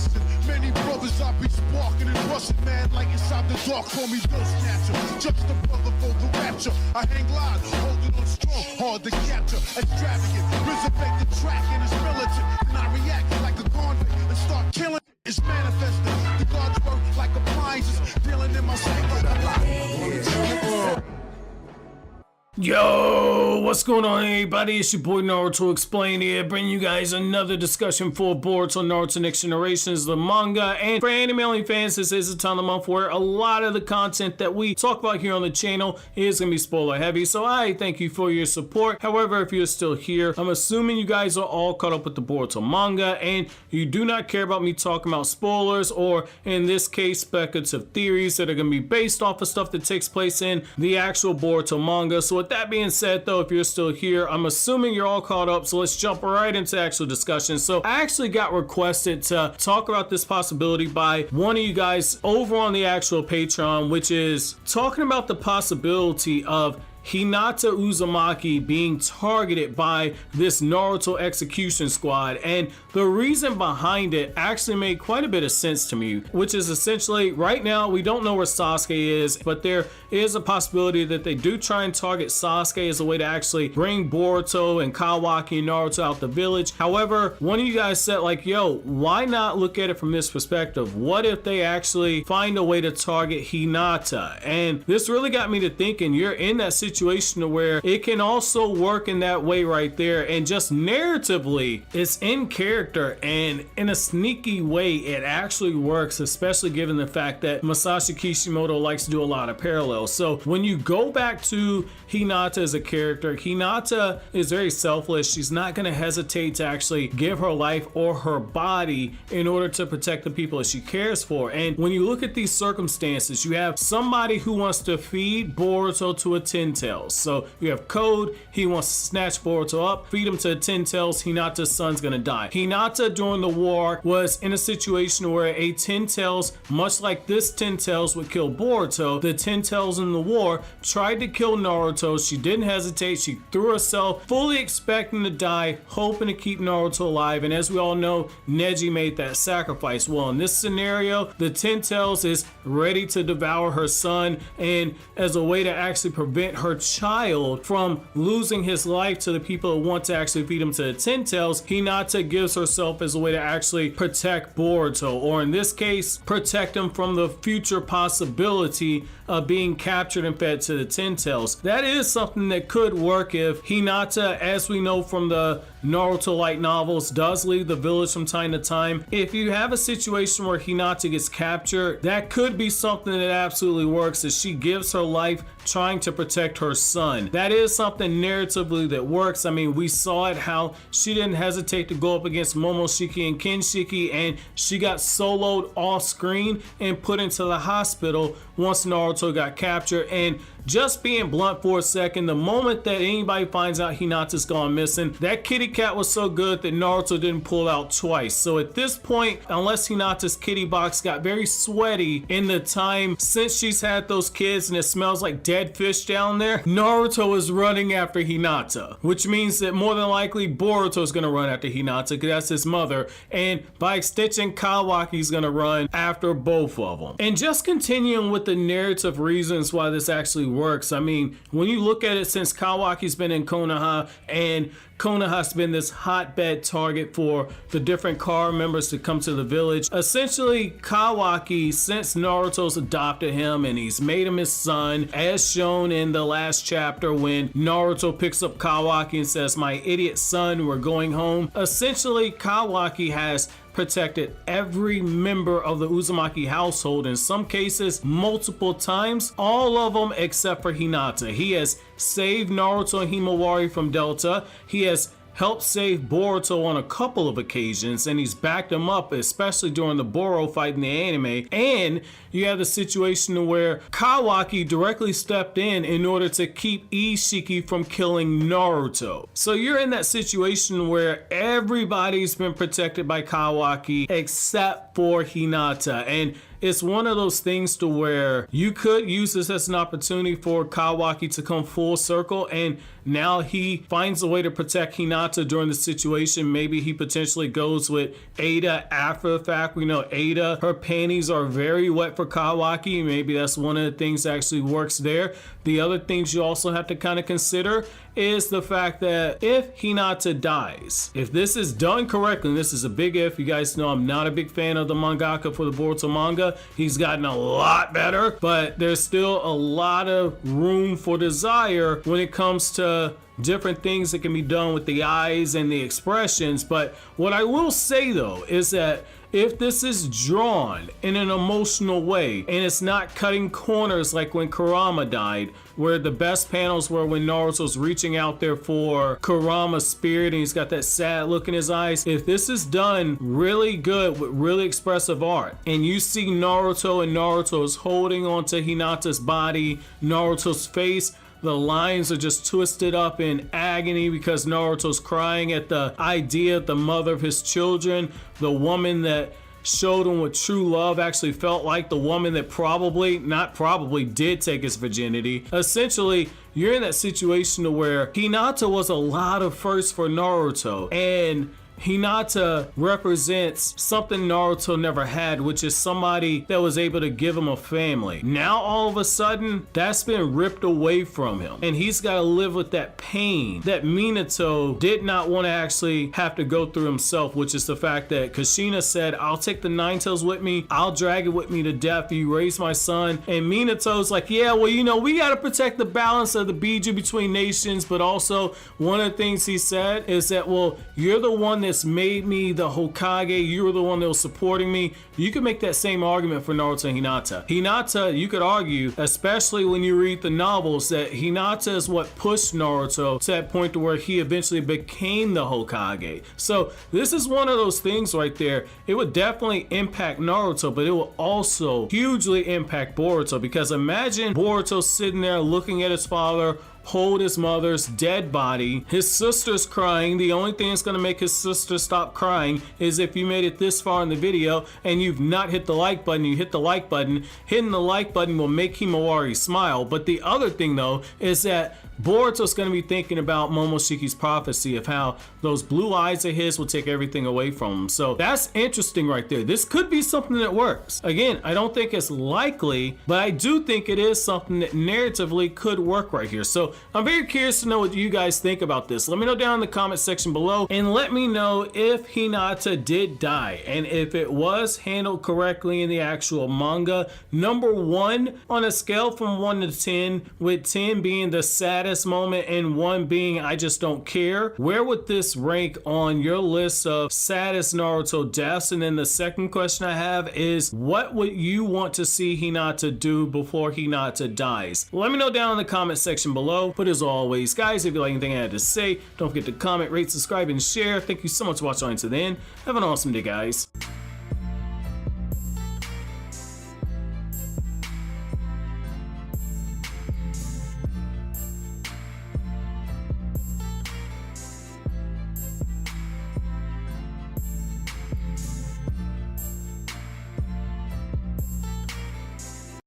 busting. Many brothers I be sparking and rusting, man, like inside the dark, call me Bill Snatcher. Just a brother for the rapture. I hang live, holding on strong, hard to capture. Extravagant, resurrect the track and it's militant. And I react like a convict and start killing. It's manifesting. The gods work like appliances, dealing in my sacred life. Yo, what's going on, everybody? It's your boy Naruto Explained here, bringing you guys another discussion for Boruto Naruto Next Generations, the manga. And for anime only fans, this is a time of the month where a lot of the content that we talk about here on the channel is going to be spoiler heavy, so I thank you for your support. However, if you're still here, I'm assuming you guys are all caught up with the Boruto manga and you do not care about me talking about spoilers, or in this case, speculative theories that are going to be based off of stuff that takes place in the actual Boruto manga. So with that being said, though, if you're still here, I'm assuming you're all caught up, so let's jump right into actual discussion. So I actually got requested to talk about this possibility by one of you guys over on the actual Patreon, which is talking about the possibility of Hinata Uzumaki being targeted by this Naruto execution squad. And the reason behind it actually made quite a bit of sense to me, which is essentially right now we don't know where Sasuke is, but there is a possibility that they do try and target Sasuke as a way to actually bring Boruto and Kawaki and Naruto out the village. However, one of you guys said, like, yo, why not look at it from this perspective? What if they actually find a way to target Hinata? And this really got me to thinking, you're in that situation where it can also work in that way right there, and just narratively it's in character and in a sneaky way it actually works, especially given the fact that Masashi Kishimoto likes to do a lot of parallels. So when you go back to Hinata as a character, Hinata is very selfless. She's not going to hesitate to actually give her life or her body in order to protect the people that she cares for. And when you look at these circumstances, you have somebody who wants to feed Boruto to a Ten Tails. So you have Code, he wants to snatch Boruto up, feed him to a Ten Tails, Hinata's son's gonna die. Hinata during the war was in a situation where a Ten Tails, much like this Ten Tails would kill Boruto, the Ten Tails in the war tried to kill Naruto. She didn't hesitate, she threw herself, fully expecting to die, hoping to keep Naruto alive, and as we all know, Neji made that sacrifice. Well, in this scenario, the Ten Tails is ready to devour her son, and as a way to actually prevent her child from losing his life to the people who want to actually feed him to the Ten Tails, Hinata gives herself as a way to actually protect Boruto, or in this case, protect him from the future possibility of being captured and fed to the Ten Tails. That is something that could work if Hinata, as we know from the Naruto light novels, does leave the village from time to time. If you have a situation where Hinata gets captured, that could be something that absolutely works, as she gives her life trying to protect her son. That is something narratively that works. I mean, we saw it how she didn't hesitate to go up against Momoshiki and Kinshiki, and she got soloed off screen and put into the hospital once Naruto got captured. And just being blunt for a second, the moment that anybody finds out Hinata's gone missing, that kitty cat was so good that Naruto didn't pull out twice. So at this point, unless Hinata's kitty box got very sweaty in the time since she's had those kids and it smells like dead fish down there, Naruto is running after Hinata, which means that more than likely Boruto is going to run after Hinata because that's his mother, and by extension Kawaki's going to run after both of them. And just continuing with the narrative reasons why this actually works, I mean, when you look at it, since Kawaki's been in Konoha and Konoha's been this hotbed target for the different car members to come to the village, essentially Kawaki, since Naruto's adopted him and he's made him his son, as shown in the last chapter when Naruto picks up Kawaki and says, "My idiot son, we're going home." Essentially, Kawaki has protected every member of the Uzumaki household, in some cases multiple times, all of them except for Hinata. He has saved Naruto and Himawari from Delta. He has helped save Boruto on a couple of occasions, and he's backed him up, especially during the Boro fight in the anime. And you have the situation where Kawaki directly stepped in order to keep Ishiki from killing Naruto. So you're in that situation where everybody's been protected by Kawaki except for Hinata. And it's one of those things to where you could use this as an opportunity for Kawaki to come full circle, and now he finds a way to protect Hinata during the situation. Maybe he potentially goes with Ada after the fact. We know Ada, her panties are very wet for Kawaki. Maybe that's one of the things that actually works there. The other things you also have to kind of consider is the fact that if Hinata dies, if this is done correctly, and this is a big if, you guys know I'm not a big fan of the mangaka for the Boruto manga. He's gotten a lot better, but there's still a lot of room for desire when it comes to different things that can be done with the eyes and the expressions. But what I will say though is that if this is drawn in an emotional way and it's not cutting corners like when Kurama died, where the best panels were when Naruto's reaching out there for Kurama's spirit and he's got that sad look in his eyes, if this is done really good with really expressive art and you see Naruto and Naruto is holding onto Hinata's body, Naruto's face, the lines are just twisted up in agony because Naruto's crying at the idea of the mother of his children, the woman that showed him what true love actually felt like, the woman that did take his virginity. Essentially, you're in that situation to where Hinata was a lot of firsts for Naruto, and Hinata represents something Naruto never had, which is somebody that was able to give him a family. Now all of a sudden, that's been ripped away from him, and he's got to live with that pain that Minato did not want to actually have to go through himself, which is the fact that Kushina said, I'll take the Nine Tails with me, I'll drag it with me to death, you raise my son. And Minato's like, yeah, well, you know, we got to protect the balance of the Biju between nations, but also one of the things he said is that, well, you're the one that's made me the Hokage, you were the one that was supporting me. You could make that same argument for Naruto and Hinata. Hinata, you could argue, especially when you read the novels, that Hinata is what pushed Naruto to that point to where he eventually became the Hokage. So this is one of those things right there. It would definitely impact Naruto, but it will also hugely impact Boruto, because imagine Boruto sitting there looking at his father hold his mother's dead body, his sister's crying. The only thing that's going to make his sister stop crying is if you made it this far in the video and you've not hit the like button. You hit the like button. Hitting the like button will make Himawari smile. But the other thing though is that Boruto's going to be thinking about Momoshiki's prophecy of how those blue eyes of his will take everything away from him. So that's interesting right there. This could be something that works. Again, I don't think it's likely, but I do think it is something that narratively could work right here. So I'm very curious to know what you guys think about this. Let me know down in the comment section below, and let me know if Hinata did die and if it was handled correctly in the actual manga. Number 1 on a scale from 1 to 10, with 10 being the saddest moment and 1 being I just don't care, where would this rank on your list of saddest Naruto deaths? And then the second question I have is, what would you want to see Hinata do before Hinata dies? Let me know down in the comment section below. But as always, guys, if you like anything I had to say, don't forget to comment, rate, subscribe, and share. Thank you so much for watching until then. Have an awesome day, guys.